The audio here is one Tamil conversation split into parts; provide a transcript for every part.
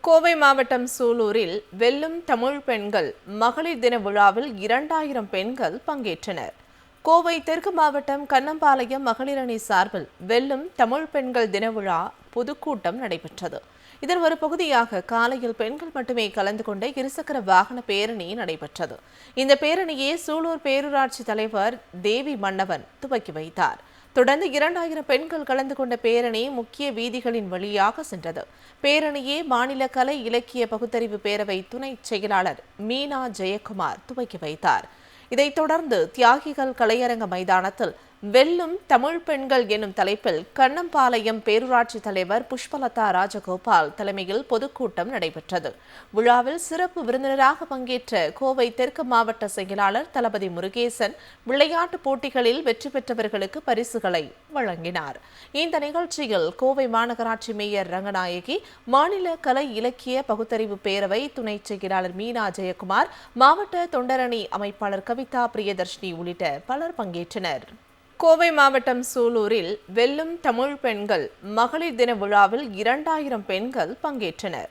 கோவை மாவட்டம் சூலூரில் வெல்லும் தமிழ் பெண்கள் மகளிர் தின விழாவில் 2000 பெண்கள் பங்கேற்றனர். கோவை தெற்கு மாவட்டம் கண்ணம்பாளையம் மகளிர் அணி சார்பில் வெல்லும் தமிழ் பெண்கள் தின விழா பொதுக்கூட்டம் நடைபெற்றது. இதன் ஒரு பகுதியாக காலையில் பெண்கள் மட்டுமே கலந்து கொண்ட இருசக்கர வாகன பேரணி நடைபெற்றது. இந்த பேரணியை சூலூர் பேரூராட்சி தலைவர் தேவி மன்னவன் துவக்கி வைத்தார். தொடர்ந்து 2000 பெண்கள் கலந்து கொண்ட பேரணி முக்கிய வீதிகளின் வழியாக சென்றது. பேரணியை மாநில கலை இலக்கிய பகுத்தறிவு பேரவை துணை செயலாளர் மீனா ஜெயக்குமார் துவக்கி வைத்தார். இதைத் தொடர்ந்து தியாகிகள் கலையரங்க மைதானத்தில் வெல்லும் தமிழ் பெண்கள் எனும் தலைப்பில் கண்ணம்பாளையம் பேரூராட்சி தலைவர் புஷ்பலதா ராஜகோபால் தலைமையில் பொதுக்கூட்டம் நடைபெற்றது. விழாவில் சிறப்பு விருந்தினராக பங்கேற்ற கோவை தெற்கு மாவட்ட செயலாளர் தளபதி முருகேசன் விளையாட்டுப் போட்டிகளில் வெற்றி பெற்றவர்களுக்கு பரிசுகளை வழங்கினார். இந்த நிகழ்ச்சியில் கோவை மாநகராட்சி மேயர் ரங்கநாயகி, மாநில கலை இலக்கிய பகுத்தறிவு பேரவை துணை செயலாளர் மீனா ஜெயக்குமார், மாவட்ட தொண்டரணி அமைப்பாளர் கவிதா பிரியதர்ஷினி உள்ளிட்ட பலர் பங்கேற்றனர். கோவை மாவட்டம் சூலூரில் வெல்லும் தமிழ் பெண்கள் மகளிர் தின விழாவில் 2000 பெண்கள் பங்கேற்றனர்.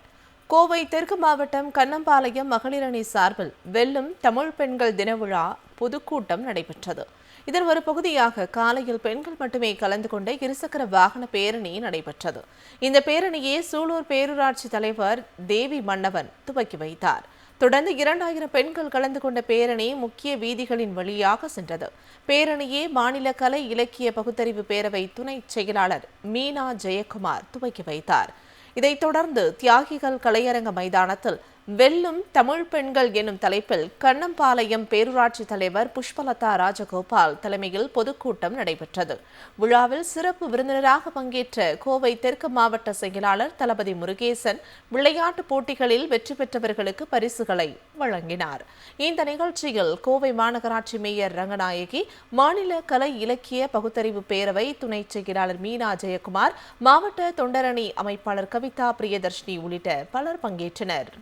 கோவை தெற்கு மாவட்டம் கண்ணம்பாளையம் மகளிர் அணி சார்பில் வெல்லும் தமிழ் பெண்கள் தின விழா பொதுக்கூட்டம் நடைபெற்றது. இதன் ஒரு பகுதியாக காலையில் பெண்கள் மட்டுமே கலந்து கொண்ட இருசக்கர வாகன பேரணி நடைபெற்றது. இந்த பேரணியை சூலூர் பேரூராட்சி தலைவர் தேவி மன்னவன் துவக்கி வைத்தார். தொடர்ந்து 2000 பெண்கள் கலந்து கொண்ட பேரணி முக்கிய வீதிகளின் வழியாக சென்றது. பேரணியை மாநில கலை இலக்கிய பகுத்தறிவு பேரவை துணை செயலாளர் மீனா ஜெயக்குமார் துவக்கி வைத்தார். இதைத் தொடர்ந்து தியாகிகள் கலையரங்க மைதானத்தில் வெல்லும் தமிழ் பெண்கள் எனும் தலைப்பில் கண்ணம்பாளையம் பேரூராட்சி தலைவர் புஷ்பலதா ராஜகோபால் தலைமையில் பொதுக்கூட்டம் நடைபெற்றது. விழாவில் சிறப்பு விருந்தினராக பங்கேற்ற கோவை தெற்கு மாவட்ட செயலாளர் தளபதி முருகேசன் விளையாட்டுப் போட்டிகளில் வெற்றி பெற்றவர்களுக்கு பரிசுகளை வழங்கினார். இந்த நிகழ்ச்சியில் கோவை மாநகராட்சி மேயர் ரங்கநாயகி, மாநில கலை இலக்கிய பகுத்தறிவு பேரவை துணை செயலாளர் மீனா ஜெயக்குமார், மாவட்ட தொண்டரணி அமைப்பாளர் கவிதா பிரியதர்ஷினி உள்ளிட்ட பலர் பங்கேற்றனர்.